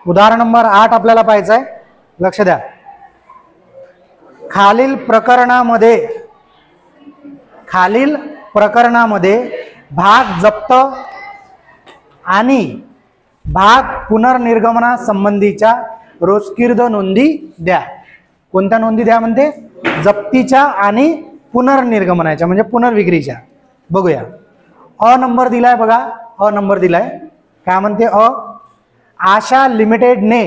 उदाहरण नंबर 8 आपल्याला पाहायचं आहे, लक्ष द्या. खालील प्रकरणामध्ये भाग जप्त आणि भाग पुनर्निर्गमना संबंधीच्या रोजकीर्द नोंदी द्या. कोणत्या नोंदी द्या म्हणते? जप्तीच्या आणि पुनर्निर्गमनाच्या म्हणजे पुनर्विक्रीच्या. बघूया. अ नंबर दिलाय बघा, अ नंबर दिलाय. काय म्हणते अ? आशा लिमिटेडने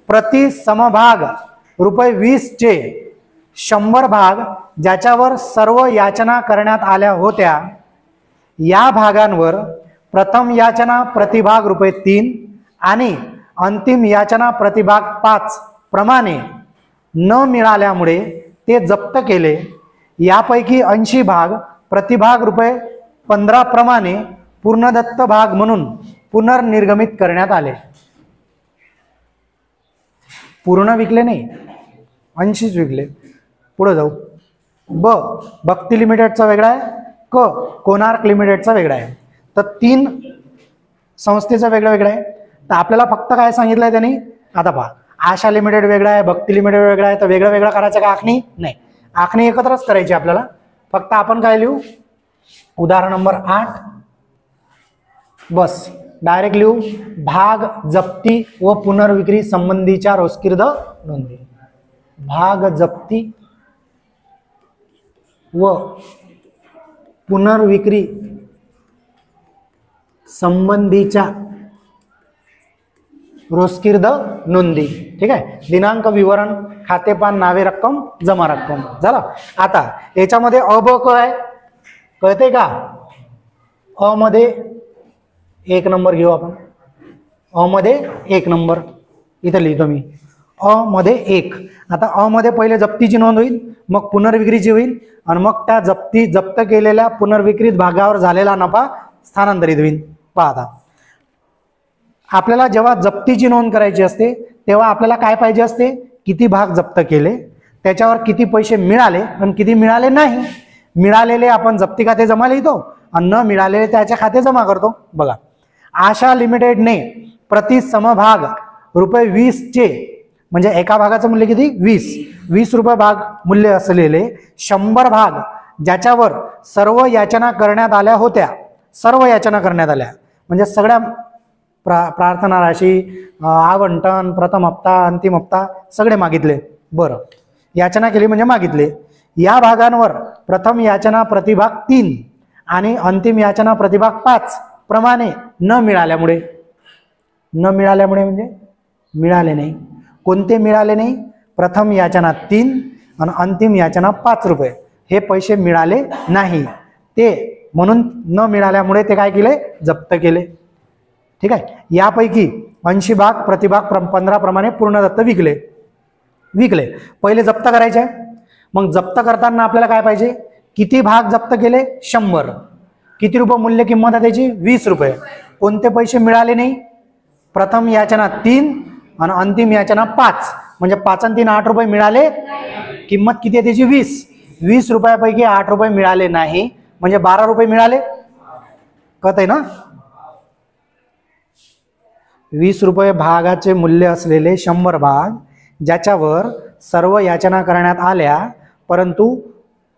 प्रति समभाग ₹20 चे 100 भाग ज्याच्यावर सर्व याचना करण्यात आल्या होत्या, या भागांवर प्रथम याचना प्रतिभाग ₹3 आणि अंतिम याचना प्रतिभाग 5 प्रमाणे न मिळाल्यामुळे ते जप्त केले. यापैकी 80 भाग प्रतिभाग ₹15 प्रमाणे पूर्णदत्त भाग म्हणून पुनर्निर्गमित करण्यात आले. पूर्ण विकले नाही, 80च विकले. पुढे जाऊ. ब भक्ती लिमिटेडचा वेगळा आहे, क कोणार्क लिमिटेडचा वेगळा आहे. तर 3 संस्थेचा वेगळं वेगळं आहे. तर आपल्याला फक्त काय सांगितलंय त्यांनी? आता पहा, आशा लिमिटेड वेगळा आहे, भक्ती लिमिटेड वेगळा आहे. तर वेगळं वेगळं करायचं का? आखणी नाही, आखणी एकत्रच करायची आपल्याला. फक्त आपण काय लिहू? उदाहरण नंबर 8 बस डायरेक्ट लिहू, भाग जप्ती व पुनर्विक्री संबंधीच्या रोजकीर्द नोंदी. भाग जप्ती व पुनर्विक्री संबंधीच्या रोजकीर्द नोंदी. ठीक आहे. दिनांक, विवरण, खातेपान, नावे, रक्कम, जमा रक्कम झाला. आता याच्यामध्ये अ ब क आहे, कळते का? अ मध्ये 1 नंबर घेऊ आपण. अ मध्ये 1 नंबर इथं लिहितो मी. अ मध्ये 1. आता अ मध्ये पहिले जप्तीची नोंद होईल, मग पुनर्विक्रीची होईल आणि मग त्या जप्त केलेल्या पुनर्विक्रीत भागावर झालेला नफा स्थानांतरित होईल. पहा आता आपल्याला जेव्हा जप्तीची नोंद करायची असते तेव्हा आपल्याला काय पाहिजे असते? किती भाग जप्त केले, त्याच्यावर किती पैसे मिळाले आणि किती मिळाले नाही. मिळालेले आपण जप्ती खाते जमा लिहितो आणि न मिळालेले त्याच्या खाते जमा करतो. बघा, आशा लिमिटेडने प्रति समभाग ₹20 चे म्हणजे एका भागाचं मूल्य किती? 20 रुपये भाग मूल्य असलेले 100 भाग ज्याच्यावर सर्व याचना करण्यात आल्या होत्या. सर्व याचना करण्यात आल्या म्हणजे सगळ्या प्रार्थना राशी, आवंटन, प्रथम हप्ता, अंतिम हप्ता सगळे मागितले. बरं, याचना केली म्हणजे मागितले. या भागांवर प्रथम याचना प्रतिभाग 3 आणि अंतिम याचना प्रतिभाग 5 प्रमाणे न मिळाल्यामुळे म्हणजे मिळाले नाही. कोणते मिळाले नाही? प्रथम याचना 3 आणि अंतिम याचना 5 रुपये हे पैसे मिळाले नाही. ते म्हणून न मिळाल्यामुळे ते काय केले? जप्त केले. ठीक आहे. यापैकी 80 भाग प्रतिभाग 15 प्रमाणे पूर्णदत्त विकले. पहिले जप्त करायचे. मग जप्त करताना आपल्याला काय पाहिजे? किती भाग जप्त केले? 100. किती रुपये मूल्य किंमत आहे त्याची? 20 रुपये. कोणते पैसे मिळाले नाही? प्रथम याचना 3 आणि अंतिम याचना 5 म्हणजे 5 आणि 3 8 रुपये मिळाले. किंमत किती आहे त्याची? 20 रुपयापैकी 8 रुपये मिळाले नाही म्हणजे 12 रुपये मिळाले. कळत आहे ना? 20 रुपये भागाचे मूल्य असलेले 100 भाग ज्याच्यावर सर्व याचना करण्यात आल्या परंतु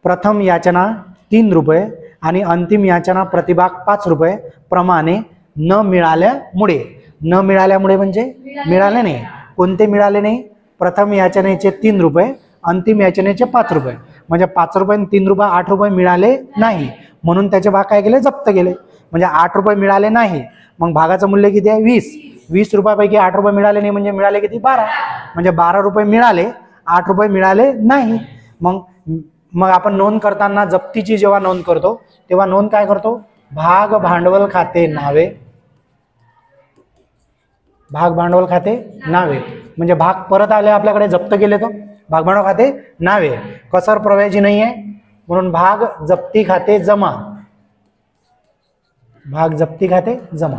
प्रथम याचना 3 रुपये आणि अंतिम याचना प्रतिभाग 5 रुपये प्रमाणे न मिळाल्यामुळे म्हणजे मिळाले नाही. कोणते मिळाले नाही? प्रथम याचनेचे 3 रुपये, अंतिम याचनेचे 5 रुपये म्हणजे 5 रुपये आणि 3 रुपये 8 रुपये मिळाले नाही म्हणून त्याचे भाग काय केले? जप्त केले. म्हणजे 8 रुपये मिळाले नाही. मग भागाचं मूल्य किती आहे? 20 रुपयापैकी 8 रुपये मिळाले नाही म्हणजे मिळाले किती? 12 म्हणजे 12 रुपये मिळाले, 8 रुपये मिळाले नाही. मग आपण नोंद करताना जप्तीची जेव्हा नोंद करतो तेव्हा नोंद काय करतो? भाग भांडवल खाते नावे. भाग भांडवल खाते नावे म्हणजे भाग परत आले आपल्याकडे, जप्त केले तर भाग भांडवल खाते नावे. कसर प्रव्याजी नाही आहे म्हणून भाग जप्ती खाते जमा. भाग जप्ती खाते जमा.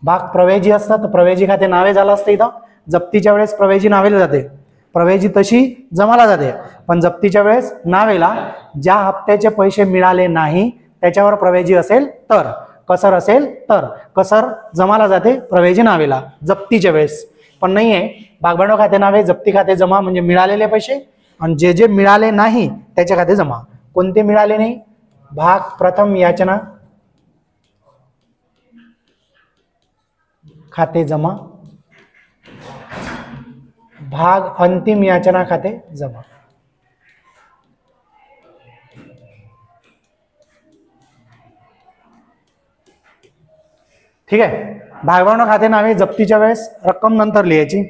भाग प्रवेजी असतात तर प्रवेजी खाते नावे झालं असतं. इथं जप्तीच्या वेळेस प्रवेजी नावेला जाते, प्रवेजी तशी जमाला जाते. पण जप्तीच्या वेळेस नावेला ज्या हप्त्याचे पैसे मिळाले नाही त्याच्यावर प्रवेजी असेल तर. कसर असेल तर. कसर जमाला जाते प्रवेजी नावेला जप्तीच्या वेळेस, पण नाही आहे. भागभांडवल खाते नावे जप्ती खाते जमा म्हणजे मिळालेले पैसे, आणि जे जे मिळाले नाही त्याच्या खाते जमा. कोणते मिळाले नाही? भाग प्रथम याचना खाते जमा, भाग अंतिम याचना खाते जमा. ठीक आहे. भागभांडवल खाते नावे जप्तीच्या वेळेस रक्कम नंतर लिहायची.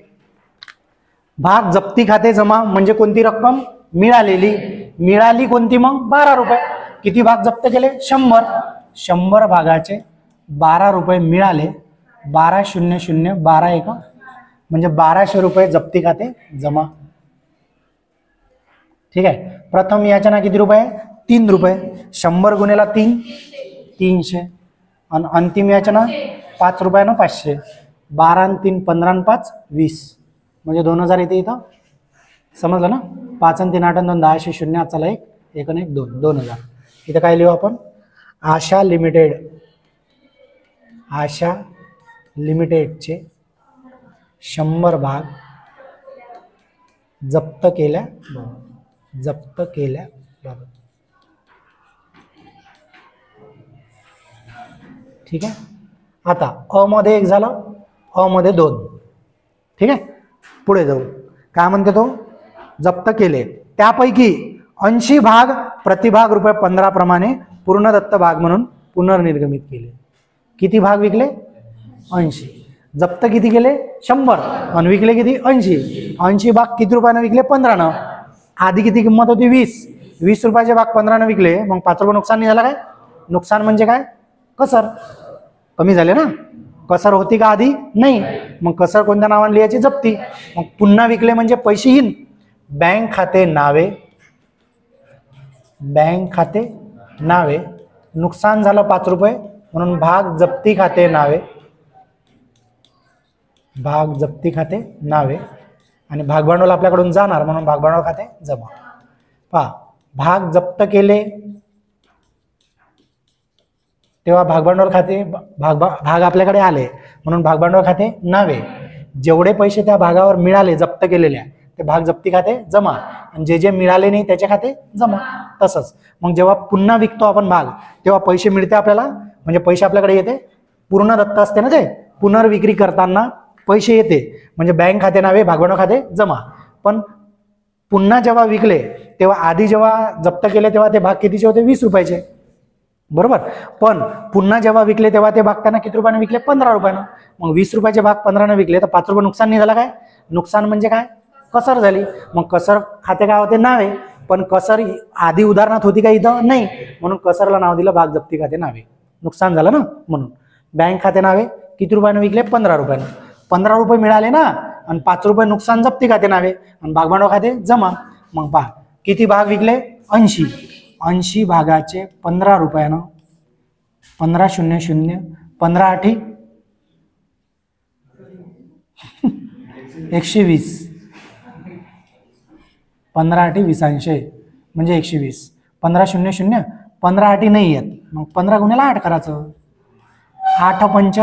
भाग जप्ती खाते जमा म्हणजे कोणती रक्कम? मिळालेली. मिळाली कोणती मग? 12 रुपये. किती भाग जप्त केले? 100. 100 भागाचे 12 रुपये मिळाले. 1200 12 एक म्हणजे 1200 रुपये जप्ती खाते जमा. ठीक आहे. प्रथम याचना किती रुपये? 3 रुपये. 100 गुणिले 3 300, आणि अंतिम याचना 5 रुपयानं 500. 12 आणि 3 15 आणि 5 20 म्हणजे 2000 येते इथं. समजलं ना? 5 आणि 3 8 आणि 2 10 0 चला 1 1 आणि 1 2 2000. इथं काय लिहू आपण? आशा लिमिटेड, आशा लिमिटेडचे 100 भाग जप्त केल्या जप्त केल्या बाबत. ठीक आहे. आता अ मध्ये 1 झालं, अ मध्ये 2. ठीक आहे. पुढे जाऊ. काय म्हणते तो? जप्त केले त्यापैकी 80 भाग प्रतिभाग रुपये 15 प्रमाणे पूर्णदत्त भाग म्हणून पुनर्निर्गमित केले. किती भाग विकले? 80. जप्त किती केले? 100 आणि विकले किती? 80. 80 भाग किती रुपयानं विकले? 15. आधी किती किंमत होती? 20 रुपयाचे भाग 15 विकले, मग 5 रुपये नुकसान नाही झालं काय? नुकसान म्हणजे काय? कसर कमी झाले ना. कसर होती का आधी? नाही. मग कसर कोणत्या नावाने लिहायची? जप्ती. मग पुन्हा विकले म्हणजे पैसे येईन. बँक खाते नावे, बँक खाते नावे. नुकसान झालं 5 रुपये म्हणून भाग जप्ती खाते नावे, भाग जप्ती खाते नावे. आणि भागभांडवल आपल्याकडून जाणार म्हणून भागभांडवल खाते जमा. पहा, भाग जप्त केले तेव्हा भागभांडवल खाते भाग आपल्याकडे आले म्हणून भागभांडवल खाते नावे. जेवढे पैसे त्या भागावर मिळाले जप्त केलेल्या ते भाग जप्ती खाते जमा, आणि जे जे मिळाले नाही त्याचे खाते जमा. तसंच मग जेव्हा पुन्हा विकतो आपण भाग तेव्हा पैसे मिळते आपल्याला, म्हणजे पैसे आपल्याकडे येते. पूर्ण दत्त असते ना ते, पुनर्विक्री करताना पैसे येते म्हणजे बँक खाते नावे भागभांडवल खाते जमा. पण पुन्हा जेव्हा विकले तेव्हा आधी जेव्हा जप्त केले तेव्हा ते भाग कितीचे होते? 20 रुपयाचे, बरोबर. पण पुन्हा जेव्हा विकले तेव्हा ते भाग त्यांना किती रुपयाने विकले? 15 रुपयानं. मग 20 रुपयाचे भाग 15 विकले तर 5 रुपये नुकसान नाही झाला काय? नुकसान म्हणजे काय? कसर झाली. मग कसर खाते काय होते? नावे. पण कसर आधी उदाहरणात होती का? इथं नाही. म्हणून कसरला नाव दिलं भाग जप्ती खाते नावे. नुकसान झालं ना म्हणून. बँक खाते नावे किती रुपयाने विकले? 15 रुपयानं. 15 रुपये मिळाले ना, आणि 5 रुपये नुकसान जप्ती खाते नावे आणि भागभांडवल खाते जमा. मग पहा किती भाग विकले? 80. 80 भागाचे 15 रुपयानं 1500 15 8 120. 15 8 20 म्हणजे 120. 1500 15 8 नाही येत, मग 15 गुणिले 8 करायचं. 8 पंच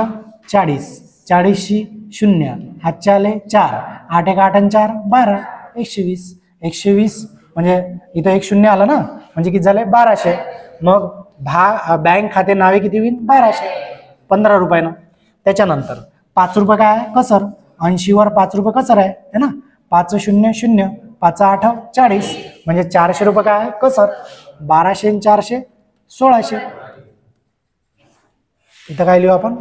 40, 40 0 हातचे आले 4, 8 1 8 आणि 4 12 120. 120 म्हणजे इथं 1 0 आलं ना, म्हणजे किती झाले? 1200. मग बँक खाते नावे किती होईल? 1200 15 रुपयानं. त्याच्यानंतर 5 रुपये काय आहे? कसर. 80 वर 5 रुपये कसर आहे ना. 5 0 0 5 8 40 म्हणजे 400 रुपये काय आहे? कसर. 1200 आणि 400 1600. इथं काय लिहू आपण?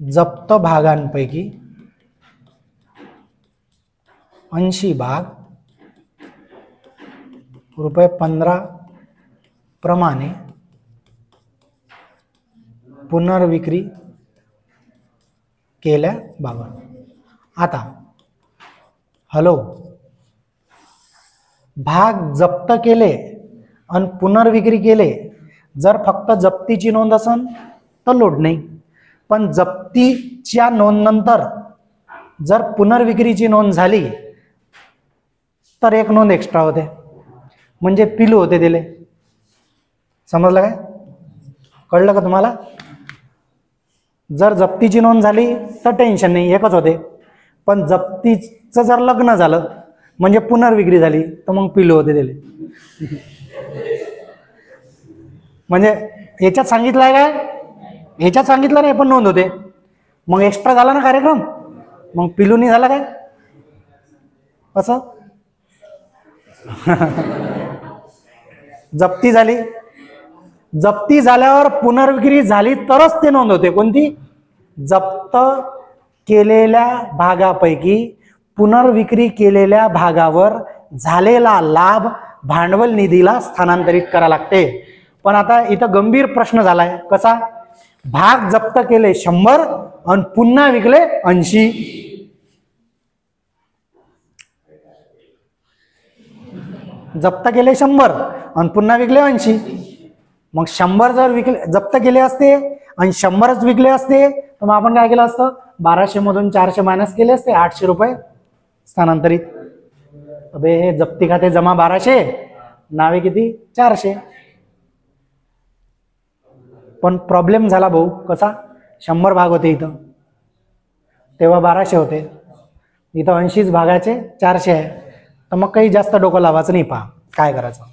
जप्त भागांपैकी 80 भाग रुपये 15 प्रमाणे पुनर्विक्री केल्या बाबत. आता हॅलो, भाग जप्त केले आणि पुनर्विक्री केले, जर फक्त जप्तीची नोंद असेल तर लोड नाही. पण जप्तीच्या नोंदनंतर जर पुनर्विक्रीची नोंद झाली तर एक नोंद एक्स्ट्रा होते, म्हणजे पिलू होते दिले. समजलं काय? कळलं का तुम्हाला? जर जप्तीची नोंद झाली तर टेन्शन नाही, एकच होते. पण जप्तीचं जर लग्न झालं म्हणजे पुनर्विक्री झाली तर मग पिलो होते त्याले. म्हणजे याच्यात सांगितलं आहे काय, ह्याच्यात सांगितलं नाही पण नोंद होते. मग एक्स्ट्रा झाला ना कार्यक्रम, मग पिलू नाही झाला काय असं. जप्ती झाली, जप्ती झाल्यावर पुनर्विक्री झाली तरच ते नोंद होते. कोणती? जप्त केलेल्या भागापैकी पुनर्विक्री केलेल्या भागावर झालेला लाभ भांडवल निधीला स्थानांतरित करा लागते. पण आता इथं गंभीर प्रश्न झालाय. कसा? भाग जप्त केले 100 आणि पुन्हा विकले 80. जप्त केले 100 आणि पुन्हा विकले 80. मग 100 जर विकले जप्त केले असते आणि 100च विकले असते तर मग आपण काय केलं असतं, 1200 मधून 400 मायनस केले असते, 800 रुपये स्थानांतरित. अबे हे जप्ती खाते जमा 1200, नावे किती? 400. पण प्रॉब्लेम झाला भाऊ. कसा? 100 भाग होते इथं, तेव्हा 1200 होते, इथं 80 भागाचे 400 आहे. तर मग काही जास्त डोकं लावायचं नाही. पहा काय करायचं,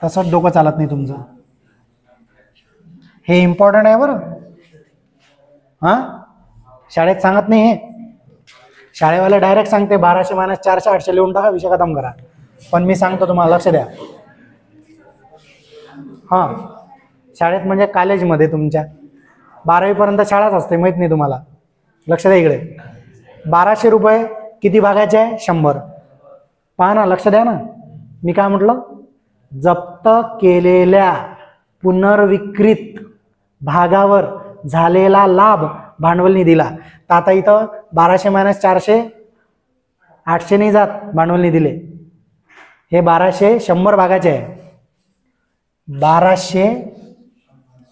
तसंच डोकं चालत नाही तुमचं. हे इम्पॉर्टंट आहे बरं. हां, शाळेत सांगत नाही हे. शाळेवाले डायरेक्ट सांगते 1200 मायनस 400, 800 लिहून टाका, विषय खतम करा. पण मी सांगतो तुम्हाला, लक्ष द्या. हां, शाळेत म्हणजे कॉलेजमध्ये तुमच्या 12वी पर्यंत शाळाच असते, माहीत नाही तुम्हाला. लक्ष द्या इकडे. 1200 रुपये किती भागाचे आहे? 100. पहा ना, लक्ष द्या ना. मी काय म्हटलं? जप्त केलेल्या पुनर्विक्रीत भागावर झालेला लाभ भांडवल निधीला. तर आता इथं 1200 मायनस 400, 800 नाही जात भांडवल निधीले. हे 1200 100 भागाचे आहे. 1200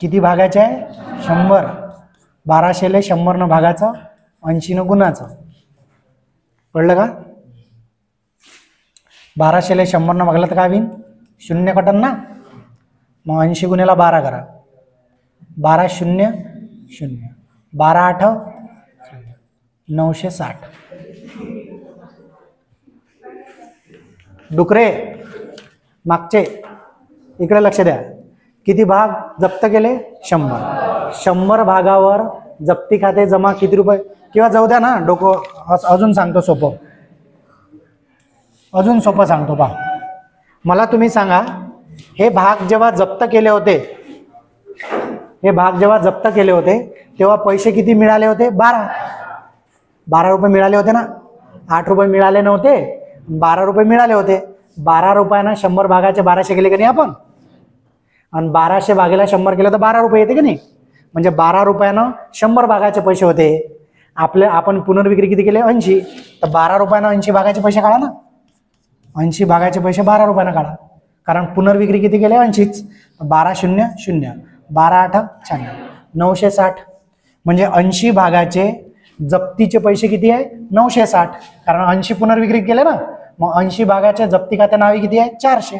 किती भागाचे आहे? 100. 1200ले 100 न भागाचं, 80 न गुणाचं. कळलं का? 1200ले 100 न भागलं तर काय होईल? 0 कटन ना. मग 80 गुणेला 12 करा. 12 0 0, 12 8 960. डुकरे मागचे इकडे लक्ष द्या. किती भाग जप्त केले? 100. 100 भागावर जप्ती खाते जमा किती रुपये? किंवा जाऊ द्या ना, डोकं अजून सांगतो सोपं, अजून सोपं सांगतो. पहा, मला तुम्ही सांगा, हे भाग जेव्हा जप्त केले होते, हे भाग जेव्हा जप्त केले होते तेव्हा पैसे किती मिळाले होते? 12 रुपये मिळाले होते ना. 8 रुपये मिळाले नव्हते, 12 रुपये मिळाले होते. 12 रुपयानं 100 भागाचे 1200 केले का नाही आपण, आणि 1200 भागेला 100 केलं तर 12 रुपये येते का नाही. म्हणजे 12 रुपयानं 100 भागाचे पैसे होते आपले. आपण पुनर्विक्री किती केले? 80. तर 12 रुपयानं 80 भागाचे पैसे काढा ना. 80 भागाचे पैसे 12 रुपयानं काढा, कारण पुनर्विक्री किती केले? 80च. 12 0 0, 12 8 96, 960. म्हणजे 80 भागाचे जप्तीचे पैसे किती आहे? 960. कारण 80 पुनर्विक्री केले ना. मग 80 भागाच्या जप्ती खात्या नावे किती आहे? 400.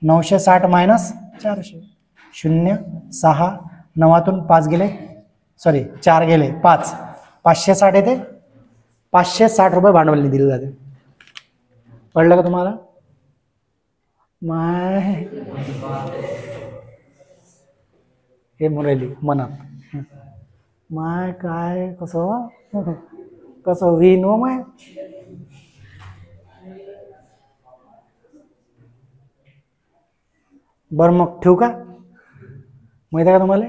960 मायनस 400. 0 6 9तून 5 गेले, सॉरी 4 गेले 5, 560 येते. 560 रुपये भांडवल दिले जाते. कळलं का तुम्हाला? माय हे मुरली मनात, माय काय कसं कसं होईन हो माय. बरं मग ठेवू का? माहिती आहे का तुम्हाला?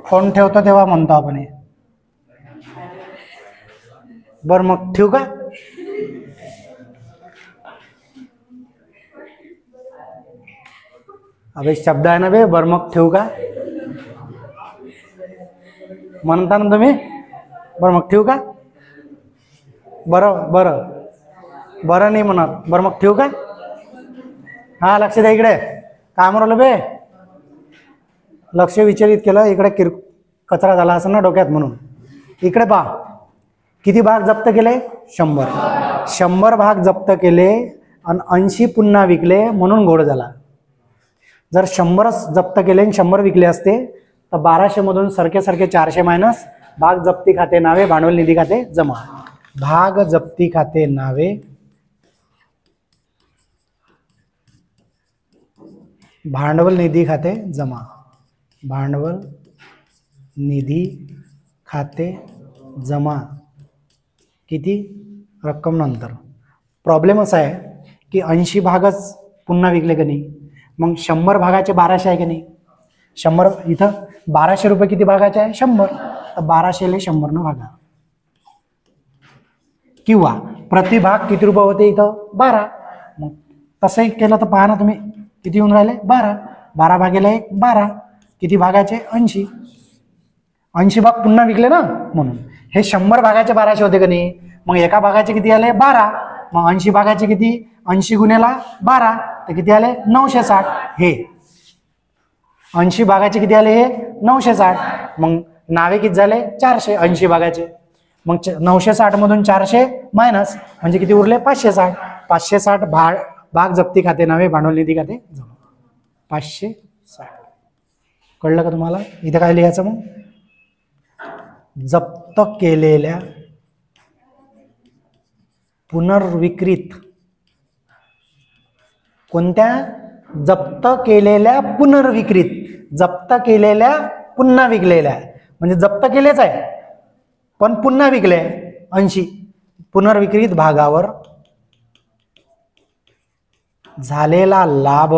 फोन ठेवतो तेव्हा म्हणतो आपण हे. बरं मग ठेवू का? अबे शब्द आहे ना बे. बरं मग ठेवू का म्हणता ना तुम्ही? बरं मग ठेवू का? बरं बरं बरं नाही म्हणत. बरं मग ठेवू का? हा लक्ष द्या इकडे. काय म्हणलं बे, लक्ष विचलित केलं इकडे, कचरा झाला असं ना डोक्यात म्हणून. इकडे पहा, किती भाग जप्त केले? 100. 100 भाग जप्त केले आणि 80 पुन्हा विकले म्हणून घोड झाला. जर 100च जप्त केले आणि 100 विकले असते तर 1200 मधून सरके 400 मायनस भाग जप्ती खाते नावे भांडवल निधी खाते जमा. भाग जप्ती खाते नावे भांडवल निधी खाते जमा. भांडवल निधी खाते जमा किती रक्कम नंतर. प्रॉब्लेम असा आहे की 80 भागच पुन्हा विकले का नाही, मग 100 भागाचे 1200 आहे की नाही. 100 इथं 1200 रुपये किती भागाचे आहे? 100. तर 1200 100 न भागा. किंवा प्रतिभाग किती रुपये होते इथं? 12. मग तसंही केलं तर पहा ना तुम्ही, किती येऊन राहिले? 12. 12 भागेला 1 12. किती भागाचे? 80. 80 भाग पुन्हा विकले ना म्हणून. हे 100 भागाचे 1200 होते का नाही, मग एका भागाचे किती आले? 12. मग 80 भागाचे किती? 80 गुणेला 12 तर किती आले? 960. हे 80 भागाचे किती आले? हे 960. मग नावे किती झाले? 400 80 भागाचे. मग 960 मधून 400 मायनस म्हणजे किती उरले? 560. 560 भाग जप्ती खाते नावे भांडवल निधी खाते जमा. 560. कळलं का तुम्हाला? इथं काय लिहायचं मग? जप्त केलेल्या पुनर्विक्रीत. कोणत्या? जप्त केलेल्या पुनर्विक्रीत. जप्त केलेल्या पुन्हा विकलेल्या, म्हणजे जप्त केलेच आहे पण पुन्हा विकले 80. पुनर्विक्रीत भागावर झालेला लाभ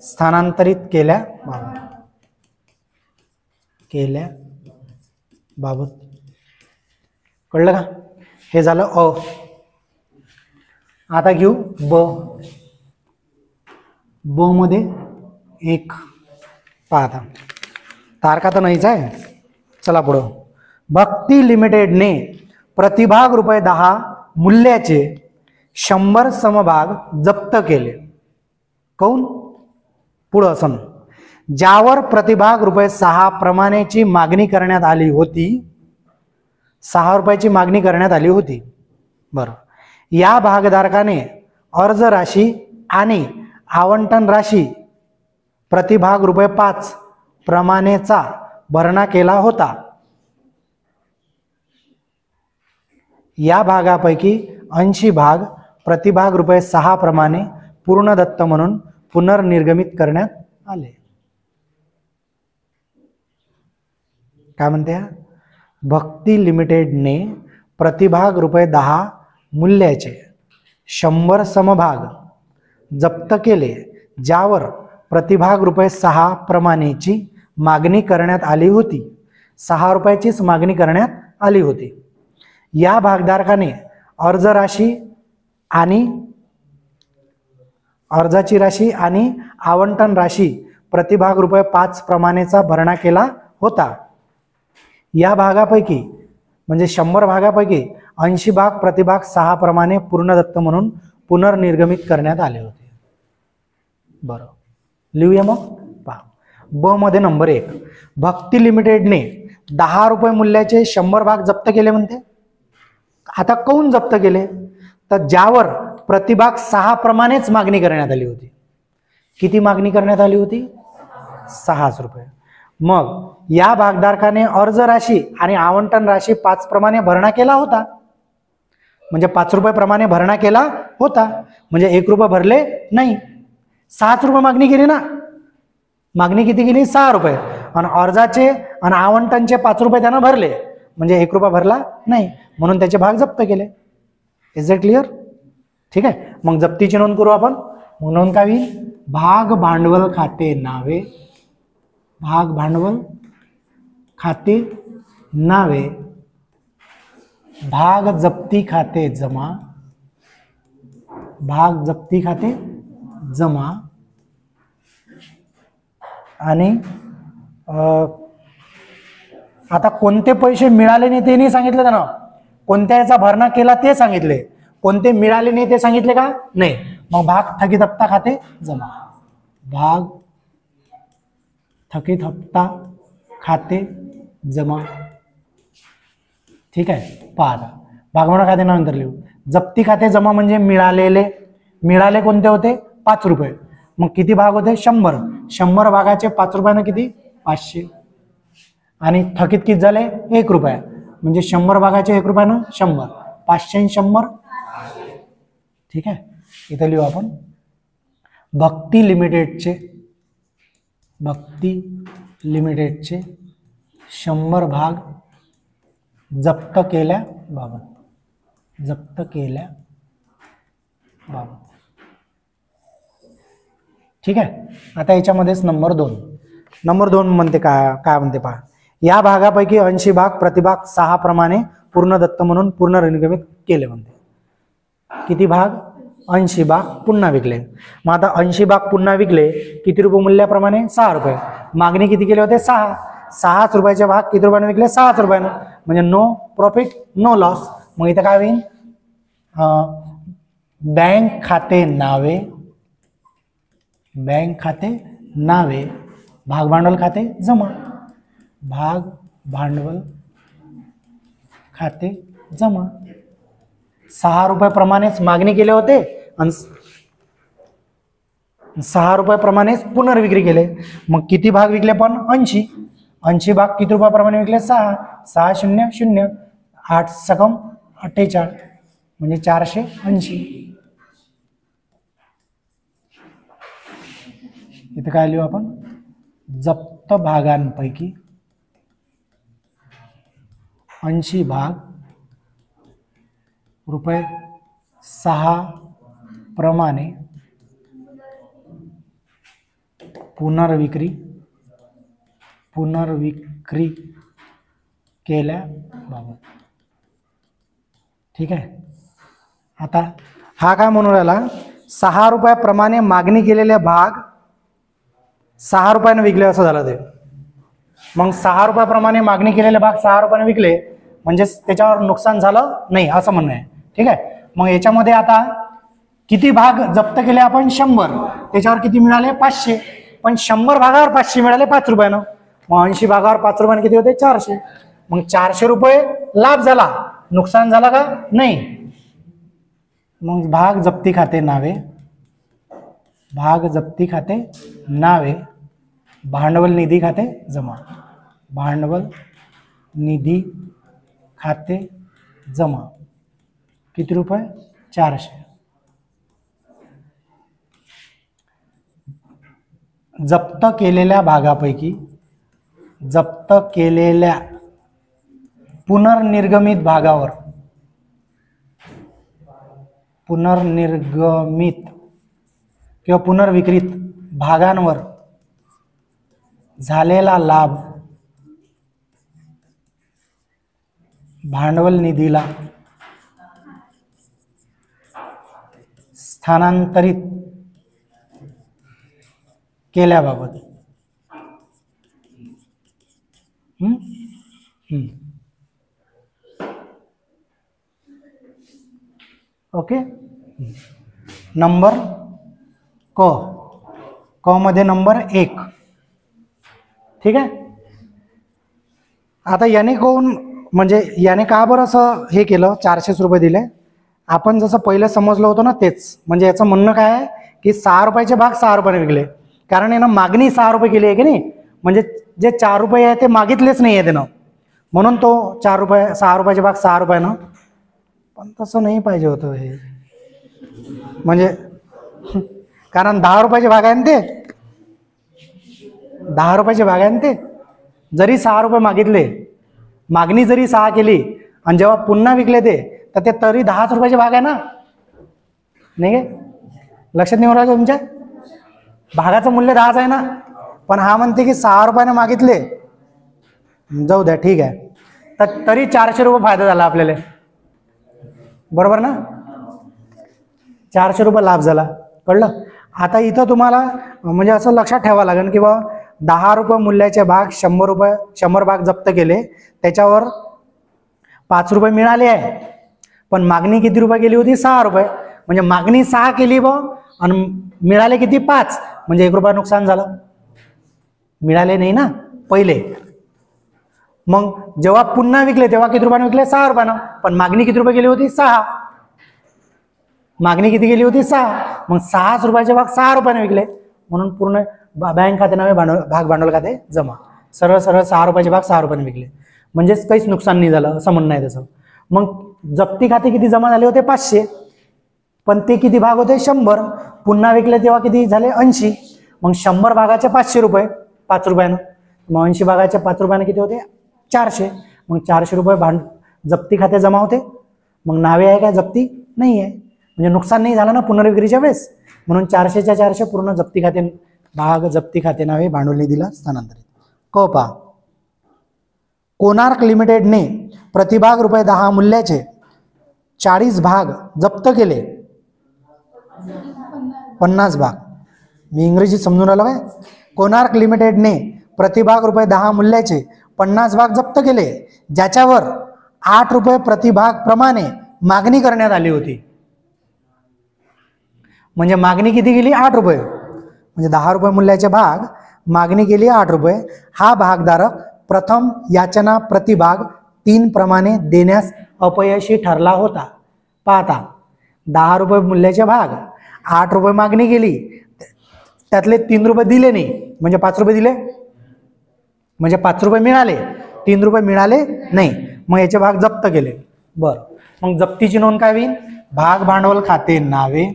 स्थानांतरित केल्याबाबत. कळलं का? हे झालं अ. आता घेऊ ब. ब मध्ये 1 पाहता, तारखा तर नाहीच आहे. चला पुढं. भक्ती लिमिटेडने प्रतिभाग ₹10 मूल्याचे 100 समभाग जप्त केले. काऊन? पुढं असं, ज्यावर प्रतिभाग ₹6 प्रमाणेची मागणी करण्यात आली होती. 6 रुपयाची मागणी करण्यात आली होती. बरं, या भागधारकाने अर्ज राशी आणि आवंटन राशी प्रतिभाग ₹5 प्रमाणेचा भरणा केला होता. या भागापैकी 80 भाग प्रतिभाग ₹6 प्रमाणे पूर्ण दत्त म्हणून पुनर्निर्गमित करण्यात आले. काय म्हणते? भक्ती लिमिटेडने प्रतिभाग ₹10 मूल्याचे 100 समभाग जप्त केले, ज्यावर प्रतिभाग ₹6 प्रमाणेची मागणी करण्यात आली होती. 6 रुपयाचीच मागणी करण्यात आली होती. या भागधारकाने अर्ज राशी आणि अर्जाची राशी आणि आवंटन राशी प्रतिभाग ₹5 प्रमाणेचा भरणा केला होता. या भागापैकी म्हणजे 100 भागापैकी 80 भाग प्रतिभाग 6 प्रमाणे पूर्णदत्त म्हणून पुनर्निर्गमित करण्यात आले होते. बरं, लिहूया मग. पहा, ब मध्ये नंबर 1, भक्ती लिमिटेडने ₹10 मूल्याचे 100 भाग जप्त केले म्हणते. आता काऊन जप्त केले? तर ज्यावर प्रतिभाग 6 प्रमाणेच मागणी करण्यात आली होती. किती मागणी करण्यात आली होती? 6 रुपये. मग या भागधारकाने अर्ज राशी आणि आवंटन राशी 5 प्रमाणे भरणा केला होता. म्हणजे 5 रुपये प्रमाणे भरणा केला होता, म्हणजे 1 रुपये भरले नाही. 6 रुपये मागणी केली ना. मागणी किती केली? 6 रुपये. आणि अर्जाचे आणि आवंटनचे 5 रुपये त्यानं भरले, म्हणजे 1 रुपया भरला नाही, म्हणून त्याचे भाग जप्त केले. Is it clear? ठीक आहे. मग जप्तीची नोंद करू आपण. मग नोंद काय होईल? भाग भांडवल खाते नावे, भाग भांडवल खाते नावे, भाग जप्ती खाते जमा, भाग जप्ती खाते जमा. आणि आता कोणते पैसे मिळाले नाही ते नाही सांगितलं त्यानं, कोणत्या याचा भरणा केला ते सांगितले. कोणते मिळाले नाही ते सांगितले का? नाही. मग भाग थकीत हप्ता खाते जमा. भाग थकीत हप्ता खाते जमा. ठीक आहे. पहा आता भागभांडवल खाते नंतर लिहू. जप्ती खाते जमा म्हणजे मिळाले कोणते होते? 5 रुपये. मग किती भाग होते? 100. 100 भागाचे 5 रुपयानं किती? 500. आणि थकीत किती झाले? 1 रुपया. म्हणजे 100 भागाचे 1 रुपयानं 100. 500 आणि 100. ठीक आहे. इथं लिहू आपण भक्ती लिमिटेडचे 100 भाग जप्त केल्याबाबत. ठीक आहे. आता याच्यामध्येच नंबर 2 म्हणते काय म्हणते पहा. या भागापैकी 80 भाग प्रतिभाग 6 प्रमाणे पूर्ण दत्त म्हणून पुनर्निर्गमित केले म्हणते. किती भाग? 80 भाग पुन्हा विकले. मग आता 80 भाग पुन्हा विकले किती रुपये मूल्याप्रमाणे? 6 रुपये. मागणी किती केली होते? 6 रुपयाचे भाग किती रुपयाने विकले? 6 रुपयानं. म्हणजे नो प्रॉफिट नो लॉस. मग इथं काय होईल? बँक खाते नावे भाग भांडवल खाते जमा. भाग भांडवल खाते जमा. 6 रुपयाप्रमाणेच मागणी केले होते आणि 6 रुपयाप्रमाणेच पुनर्विक्री केले. मग किती भाग विकले पण? 80 भाग किती रुपयाप्रमाणे विकले? 6. 6 0 0 8 सकम 48 म्हणजे 480. इथं काय लिहू आपण? जप्त भागांपैकी 80 भाग रुपये 6 प्रमाणे पुनर्विक्री केल्याबाबत. ठीक आहे. आता हा काय म्हणून राहिला? 6 रुपयाप्रमाणे मागणी केलेले भाग 6 रुपयाने विकले असं झालं ते. मग 6 रुपयाप्रमाणे मागणी केलेले भाग 6 रुपयाने विकले म्हणजे त्याच्यावर नुकसान झालं नाही असं म्हणणं आहे. ठीक आहे. मग याच्यामध्ये आता किती भाग जप्त केले आपण? 100. त्याच्यावर किती मिळाले? 500. पण 100 भागावर 500 मिळाले 5 रुपयानं. मग 80 भागावर 5 रुपयाने किती होते? 400. मग 400 रुपये लाभ झाला, नुकसान झाला का? नाही. मग भाग जप्ती खाते नावे भांडवल निधी खाते जमा. भांडवल निधी खाते जमा किती रुपये? 400. जप्त केलेल्या भागापैकी जप्त केलेल्या पुनर्निर्गमित भागावर पुनर्निर्गमित किंवा पुनर्विक्रीत भागांवर झालेला लाभ भांडवल निधीला स्थानांतरित केल्याबाबत. ओके. नंबर क मध्ये नंबर 1. ठीक आहे. आता याने कोण म्हणजे याने का बरं असं हे केलं? 400 रुपये दिले. आपण जसं पहिलं समजलं होतं ना तेच. म्हणजे याचं म्हणणं काय आहे की 6 रुपयाचे भाग 6 रुपयाने विकले. कारण यानं मागणी 6 रुपये केली आहे की नाही. म्हणजे जे 4 रुपये आहे ते मागितलेच नाही आहे त्यानं, म्हणून तो 6 रुपयाचे भाग 6 रुपयानं. पण तसं नाही पाहिजे होतं हे. म्हणजे कारण 10 रुपयाचे भाग आहे ना ते. 10 रुपयाचे भाग आहे ना ते. जरी 6 रुपये मागितले, मागणी जरी 6 केली आणि जेव्हा पुन्हा विकले ते तर ते तरी 10 रुपयाचे भाग आहे ना. नाही काय लक्षात नाही राहिलं तुमच्या? भागाचं मूल्य 10 आहे ना. पण हा म्हणते की 6 रुपयाने मागितले, जाऊ द्या ठीक आहे, तर तरी 400 रुपये फायदा झाला आपल्याला. बरोबर ना? 400 रुपये लाभ झाला. कळलं? आता इथं तुम्हाला म्हणजे असं लक्षात ठेवावं लागेल की बा 10 रुपये मूल्याचे भाग 100 भाग जप्त केले, त्याच्यावर 5 रुपये मिळाले आहे. पण मागणी किती रुपये केली होती? 6 रुपये. म्हणजे मागणी 6 केली व आणि मिळाले किती? 5. म्हणजे 1 रुपया नुकसान झालं. मिळाले नाही ना पहिले. मग जेव्हा पुन्हा विकले तेव्हा किती रुपयाने विकले? 6 रुपयानं. पण मागणी किती रुपये केली होती? 6. मागणी किती केली होती? 6. मग 6 रुपयाचे भाग 6 रुपयाने विकले, म्हणून पूर्ण बँक खाते नावे भाग भांडवल खाते जमा. सरळ सरळ 6 रुपयाचे भाग 6 रुपयाने विकले, म्हणजेच काहीच नुकसान नाही झालं असं म्हणणं आहे त्याचं. मग जप्ती खाते किती जमा झाले होते? 500. पण ते किती भाग होते? 100. पुन्हा विकले तेव्हा किती झाले? 80. मग 100 भागाचे 500 रुपये 5 रुपयानं. मग 80 भागाचे 5 रुपयानं किती होते? 400. मग 400 रुपये जप्ती खाते जमा होते. मग नावे आहे का? जप्ती नाही आहे, म्हणजे नुकसान नाही झालं ना पुनर्विक्रीच्या वेळेस. म्हणून 400च्या 400 पूर्ण जप्ती खाते भाग जप्ती खाते नावे भांडवल निधीला स्थानांतरित. क पहा, कोणार्क लिमिटेडने प्रतिभाग ₹10 मूल्याचे 40 भाग जप्त केले. 50 भाग. मी इंग्रजीत समजून आलो काय? कोणार्क लिमिटेडने प्रतिभाग ₹10 मूल्याचे 50 भाग जप्त केले, ज्याच्यावर 8 रुपये प्रतिभाग प्रमाणे मागणी करण्यात आली होती. म्हणजे मागणी किती केली? 8 रुपये. म्हणजे 10 रुपये मूल्याचे भाग मागणी केली 8 रुपये. हा भागधारक प्रथम याचना प्रतिभाग 3 प्रमाणे देण्यास अपयशी ठरला होता. पाहता, 10 रुपये मूल्याचे भाग 8 रुपये मागणी केली, त्यातले 3 रुपये दिले नाही, म्हणजे 5 रुपये दिले, म्हणजे 5 रुपये मिळाले, 3 रुपये मिळाले नाही. मग याचे भाग जप्त केले. बरं, मग जप्तीची नोंद काय होईल? भाग भांडवल खाते नावे,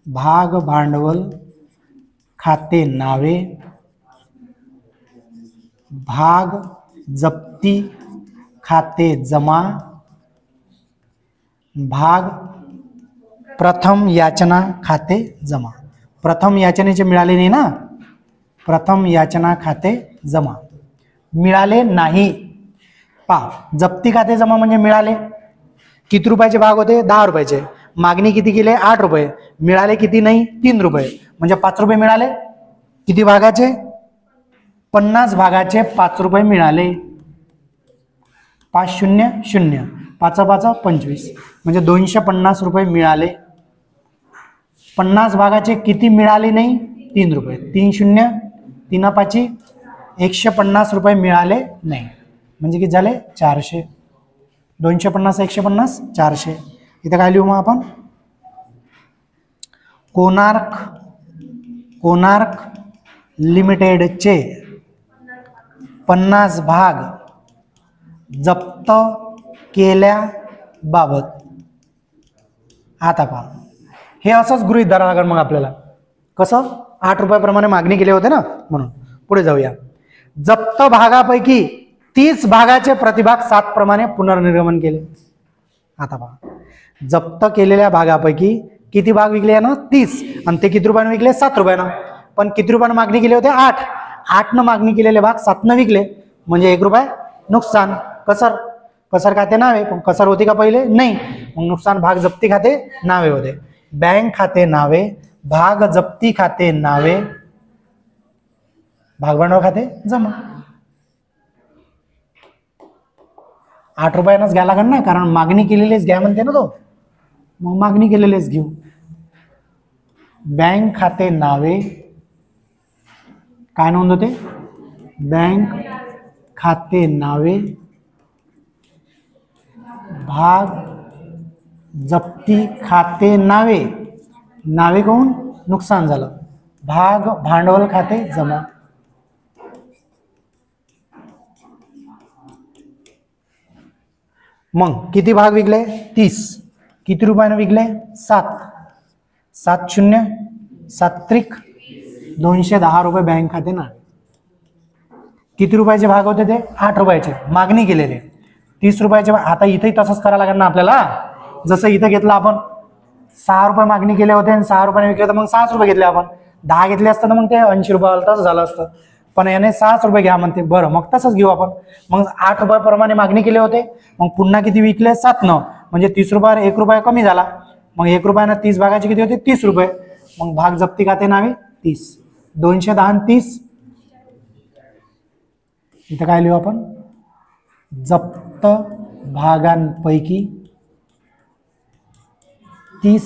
भाग भांडवल खाते नावे, भाग जप्ती खाते जमा, भाग प्रथम याचना खाते जमा. प्रथम याचनेचे मिळाले नाही ना, प्रथम याचना खाते जमा. मिळाले नाही. पहा, जप्ती खाते जमा म्हणजे मिळाले. किती रुपयाचे भाग होते? 10 रुपयाचे. मागणी किती केली? 8 रुपये. मिळाले किती? नाही, 3 रुपये. म्हणजे 5 रुपये मिळाले. किती भागाचे? 50 भागाचे 5 रुपये मिळाले. 5 0 0, 5 5 25, म्हणजे 250 रुपये मिळाले. 50 भागाचे किती मिळाले नाही? 3 रुपये. 3 0 3 5 150 रुपये मिळाले नाही, म्हणजे किती झाले? 400. 250 150 400. इथं काय लिहू मग आपण? कोणार्क लिमिटेडचे 50 भाग जप्त केल्याबाबत. आता पहा, हे असंच गृहीत धरावं लागेल मग आपल्याला. कसं? 8 रुपयाप्रमाणे मागणी केली होते ना, म्हणून. पुढे जाऊया. जप्त भागापैकी 30 भागाचे प्रतिभाग 7 प्रमाणे पुनर्निर्गमन केले. आता पहा, जप्त केलेल्या भागापैकी किती भाग विकले ना? 30. आणि ते किती रुपयाने विकले? 7 रुपयानं. पण किती रुपयानं मागणी केली होते? 8. 8 मागणी केलेले भाग 7 विकले, म्हणजे 1 रुपया नुकसान. कसर खाते नावे, पण कसर होती का पहिले? नाही. मग नुकसान भाग जप्ती खाते नावे होते. बँक खाते नावे, भाग जप्ती खाते नावे, भाग भांडवल खाते जमा. 8 रुपयानंच घ्या लागेल ना, कारण मागणी केलेलीच घ्या म्हणते ना तो. मग मागणी केलेलेच घेऊ. बँक खाते नावे, काय नोंद होते? बँक खाते नावे, भाग जप्ती खाते नावे, नावे कोण? नुकसान झालं, भाग भांडवल खाते जमा. मग किती भाग विकले? 30. किती रुपयाने विकले? 7. 7 0 7 त्रिक 210 रुपये बँक खाते ना. किती रुपयाचे भाग होते ते? 8 रुपयाचे. मागणी केलेले 30 रुपयाचे. आता इथेही तसंच करायला लागेल ना आपल्याला. जसं इथं घेतलं आपण, 6 रुपये मागणी केले होते आणि 6 रुपयाने विकले, तर मग 6 रुपये घेतले आपण. 10 घेतले असतं तर मग ते 80 रुपये तसं झालं असतं. पण याने 6 रुपये घ्या म्हणते. बरं, मग तसंच घेऊ आपण. मग 8 रुपयाप्रमाणे मागणी केली होते, मग पुन्हा किती विकले? 7 न, म्हणजे 30 रुपयावर 1 रुपया कमी झाला. मग 1 रुपयानं 30 भागाचे किती होते? 30 रुपये. मग भाग जप्ती खाते नावे 30. 210 30. इथं काय लिहू आपण? जप्त भागांपैकी 30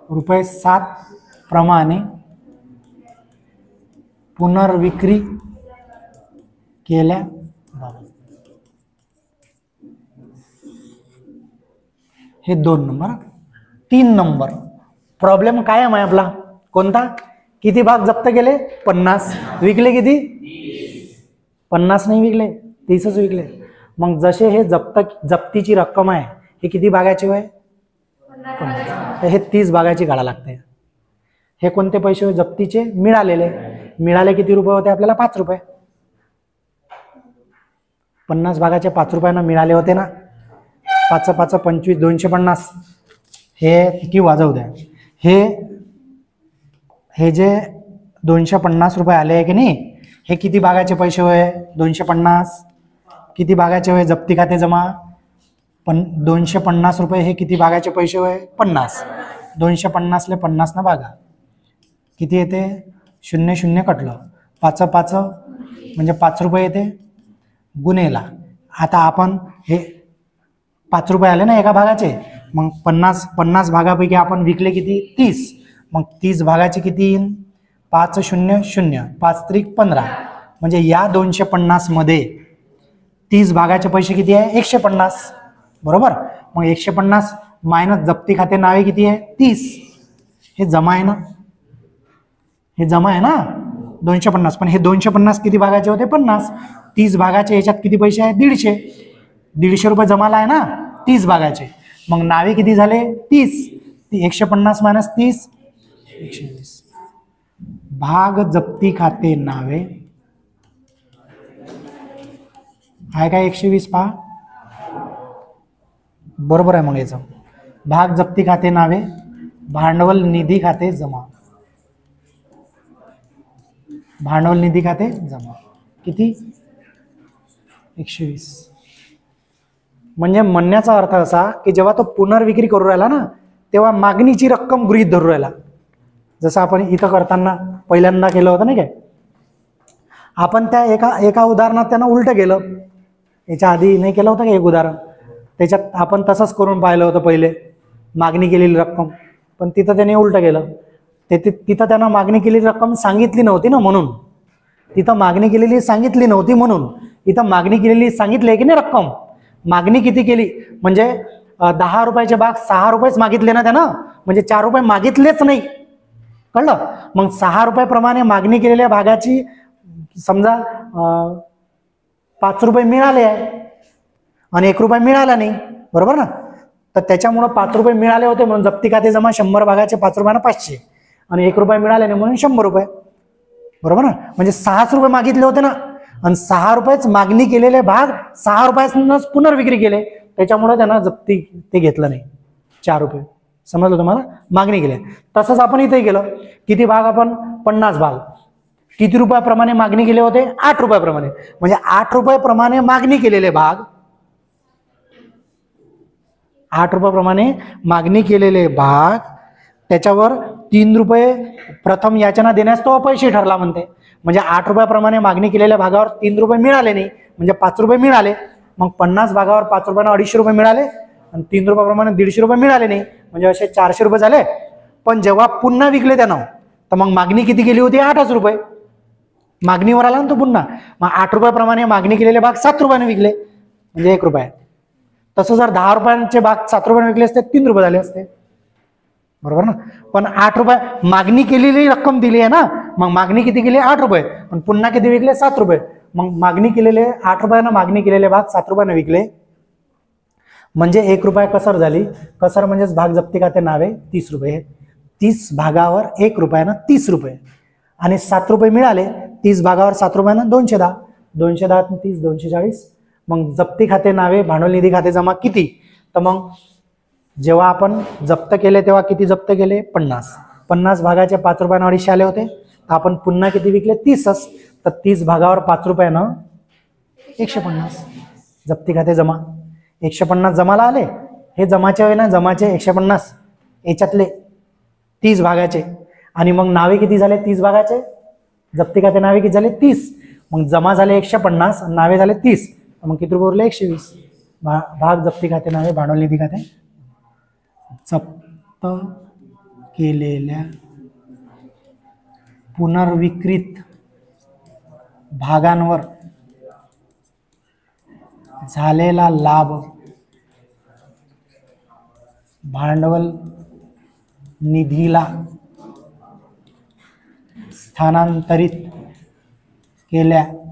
रुपये 7 प्रमाणे पुनर्विक्री केल्या बाबत. हे 2 नंबर. 3 नंबर प्रॉब्लेम काय आहे आपला कोणता? किती भाग जप्त केले? 50. विकले किती? 50 नाही विकले, 30च विकले. मग जसे हे जप्तीची रक्कम आहे हे किती भागाची आहे? 50. हे 30 भागाची काढा लागते. हे कोणते पैसे होते? जप्तीचे मिळालेले. मिळाले किती रुपये होते आपल्याला? 5 रुपये. 50 भागाचे 5 रुपयानं मिळाले होते ना. 5 5 25 250. हे किंवा जाऊ द्या, हे जे 250 रुपये आले आहे की नाही, हे किती भागाचे पैसे होय? 250. किती भागाचे होय? जप्ती खाते जमा. 250 रुपये हे किती भागाचे पैसे होय? 50. 250 ले 50 ना भागा. किती येते? 0 0 कटलं. 5 5 म्हणजे 5 रुपये येते गुन्हेला. आता आपण हे 5 रुपये आले ना एका भागाचे. मग 50 भागापैकी आपण विकले किती? 30. मग 30 भागाचे किती येईन? 5 0 0 5 त्रिक 15. म्हणजे या 250 मध्ये 30 भागाचे पैसे किती आहे? 150. बरोबर. मग 150 मायनस जप्ती खाते नावे किती आहे? 30. हे जमा आहे ना, हे जमा आहे ना 250. पण हे 250 किती भागाचे होते? 50. 30 भागाचे याच्यात किती पैसे आहेत? 150. 150 रुपये जमाला आहे ना 30 भागाचे. मग नावे किती झाले? 30. 150 मायनस 30 120. भाग जप्ती खाते नावे आहे का? 120 पहा. बरोबर आहे. मग याचं भाग जप्ती खाते नावे भांडवल निधी खाते जमा. भांडवल निधी खाते जमा किती? 120. म्हणजे म्हणण्याचा अर्थ असा की जेव्हा तो पुनर्विक्री करू राहिला ना तेव्हा मागणीची रक्कम गृहीत धरू राहिला. जसं आपण इथं करताना पहिल्यांदा केलं होतं नाही काय, आपण त्या एका उदाहरणात त्यांना उलटं केलं. याच्या आधी नाही केलं होतं का एक उदाहरण? त्याच्यात आपण तसंच करून पाहिलं होतं पहिले, मागणी केलेली रक्कम. पण तिथं त्याने उलटं केलं. तिथं त्यांना मागणी केलेली रक्कम सांगितली नव्हती ना, म्हणून तिथं मागणी केलेली सांगितली नव्हती, म्हणून इथं मागणी केलेली सांगितली आहे की नाही रक्कम. मागणी किती केली? म्हणजे 10 रुपयाचे भाग 6 रुपयेच मागितले ना त्यानं, म्हणजे 4 रुपये मागितलेच नाही. कळलं? मग 6 रुपयाप्रमाणे मागणी केलेल्या भागाची समजा 5 रुपये मिळाले आहे आणि 1 रुपया मिळाला नाही. बरोबर ना? तर त्याच्यामुळं 5 रुपये मिळाले होते म्हणून जप्ती खाते जमा 100 भागाचे 5 रुपयानं 500 आणि 1 रुपया मिळाले नाही म्हणून 100 रुपये. बरोबर ना? म्हणजे 6 रुपये मागितले होते ना, आणि 6 रुपयेच मागणी केलेले भाग 6 रुपयानंच पुनर्विक्री केले. त्याच्यामुळे त्यांना जप्ती ते घेतलं नाही. 4 रुपये. समजलं तुम्हाला? मागणी केली. तसंच आपण इथे केलं. किती भाग? आपण 50 भाग. किती रुपयाप्रमाणे मागणी केले होते? 8 रुपयाप्रमाणे. म्हणजे 8 रुपयाप्रमाणे मागणी केलेले भाग, 8 रुपयाप्रमाणे मागणी केलेले भाग, त्याच्यावर 3 रुपये प्रथम याचना देण्यास तो अपयशी ठरला म्हणते. म्हणजे 8 रुपयाप्रमाणे मागणी केलेल्या भागावर 3 रुपये मिळाले नाही, म्हणजे 5 रुपये मिळाले. मग 50 भागावर 5 रुपयानं 250 रुपये मिळाले आणि 3 रुपयाप्रमाणे 150 रुपये मिळाले नाही, म्हणजे असे 400 रुपये झाले. पण जेव्हा पुन्हा विकले त्यानं तर मग मागणी किती केली होती? 8च रुपये. मागणीवर आला ना तो पुन्हा. मग 8 रुपयाप्रमाणे मागणी केलेले भाग 7 रुपयाने विकले, म्हणजे 1 रुपया. तसं जर 10 रुपयांचे भाग 7 रुपयाने विकले असते 3 रुपये झाले असते. बरोबर ना? पण 8 रुपये मागणी केलेली रक्कम दिली आहे ना, मग मागणी किती केली? 8 रुपये. पण पुन्हा किती विकले? 7 रुपये. मग मागणी केलेले 8 रुपयानं मागणी केलेले भाग 7 रुपयाने विकले, म्हणजे 1 रुपया कसर झाली. कसर म्हणजेच भाग जप्ती खाते नावे 30 रुपये. 30 भागावर 1 रुपयानं 30 रुपये आणि 7 रुपये मिळाले. 30 भागावर 7 रुपयानं 210. 210 30 240. मग जप्ती खाते नावे भांडवल निधी खाते जमा किती? तर मग जेव्हा आपण जप्त केले तेव्हा किती जप्त केले? 50. 50 भागाचे 5 रुपयानं 250 आले होते. तर आपण पुन्हा किती विकले? 30च. तर 30 भागावर 5 रुपयानं 150 जप्ती खाते जमा. 150 जमाला आले. हे जमाचे आहे ना, जमाचे 150 याच्यातले 30 भागाचे. आणि मग नावे किती झाले? 30 भागाचे. जप्ती खाते नावे किती झाले? 30. मग जमा झाले 150, नावे झाले 30. मग किती रुपये उरले? 120. भाग जप्ती खाते नावे भांडवल निधी खाते जप्त केलेल्या पुनर्विक्रीत भागांवर झालेला लाभ भांडवल निधीला स्थानांतरित केल्याबाबत.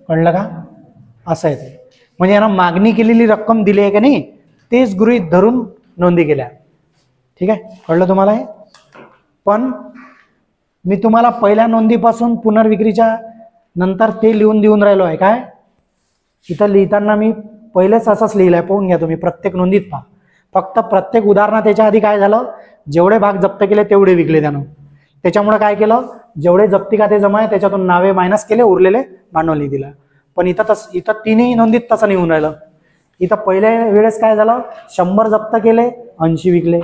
कळलं का? असं आहे ते. म्हणजे यांना मागणी केलेली रक्कम दिली आहे का नाही तेच गृहीत धरून नोंदी केल्या. ठीक आहे, कळलं तुम्हाला हे? पण मी तुम्हाला पहिल्या नोंदीपासून पुनर्विक्रीच्या नंतर ते लिहून देऊन राहिलो आहे. काय इथं लिहिताना मी पहिलेच असंच लिहिलंय, पाहून घ्या तुम्ही प्रत्येक नोंदीत पहा. फक्त प्रत्येक उदाहरणात त्याच्या आधी काय झालं, जेवढे भाग जप्त केले तेवढे विकले त्यानं. त्याच्यामुळे काय केलं, जेवढे जप्ती खाते जमा आहे त्याच्यातून नावे मायनस केले, उरलेले भांडवल निधीला. पण इथं तिन्ही नोंदीत तसं निघून राहिलं. इथं पहिल्या वेळेस काय झालं, 100 जप्त केले 80 विकले,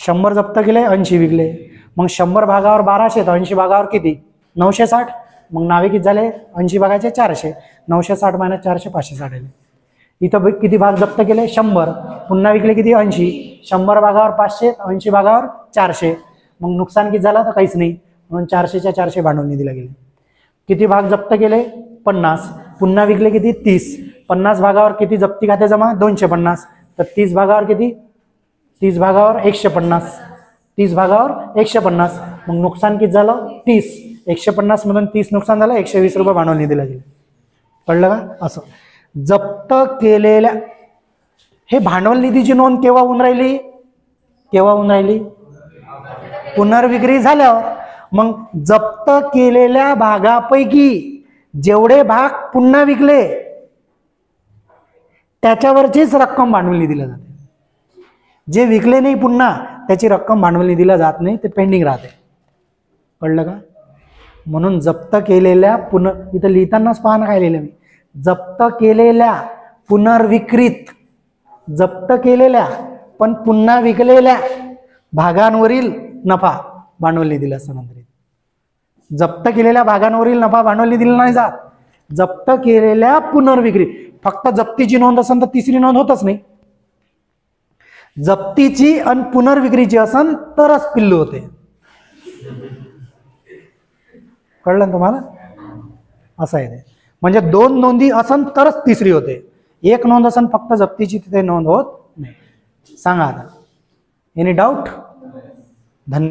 100 जप्त केले 80 विकले. मग 100 भागावर 1200 तर 80 भागावर किती 960. मग नावे किती झाले 80 भागाचे 400. 960 - 400 560 आले. इथं किती भाग जप्त केले 100, पुन्हा विकले किती 80. 100 भागावर 500, 80 भागावर 400. मग नुकसान किती झालं तर काहीच नाही, म्हणून 400च्या 400 भांडवल निधीला गेले. किती भाग जप्त केले 50, पुन्हा विकले किती 30. 50 भागावर किती जप्ती खाते जमा 250. तर 30 भागावर किती 30 भागावर 150. 30 भागावर 150. मग नुकसान किती झालं 30. 150 मधून 30 नुकसान झालं, 120 रुपये भांडवल निधीला गेले. कळलं का? असं जप्त केलेल्या, हे भांडवल निधीची नोंद केव्हा होऊन राहिली, केव्हा होऊन राहिली पुनर्विक्री झाल्यावर. मग जप्त केलेल्या भागापैकी जेवढे भाग पुन्हा विकले त्याच्यावरचीच रक्कम भांडवल निधीला जाते. जे विकले नाही पुन्हा त्याची रक्कम भांडवल निधीला जात नाही, ते पेंडिंग राहते. कळलं का? म्हणून जप्त केलेल्या इथं लिहितानाच पहा ना काय लिहिलं मी, जप्त केलेल्या पुनर्विक्रीत, जप्त केलेल्या पण पुन्हा विकलेल्या भागांवरील नफा भांडवल निधीला स्थानांतरित. जप्त केलेल्या भागांवरील नफा भांडवल निधीला नाही जात. जप्त केलेल्या पुनर्विक्री, फक्त जप्तीची नोंद असेल तर तिसरी नोंद होतच नाही. जप्तीची आणि पुनर्विक्रीची असेल तरच पिल्लू होते. कळलं ना तुम्हाला? असं आहे ते. म्हणजे 2 नोंदी असन तरच तिसरी होते. 1 नोंद असन फक्त जप्तीची, तिथे नोंद होत नाही. सांगा आता, एनी डाऊट? धन्यवाद.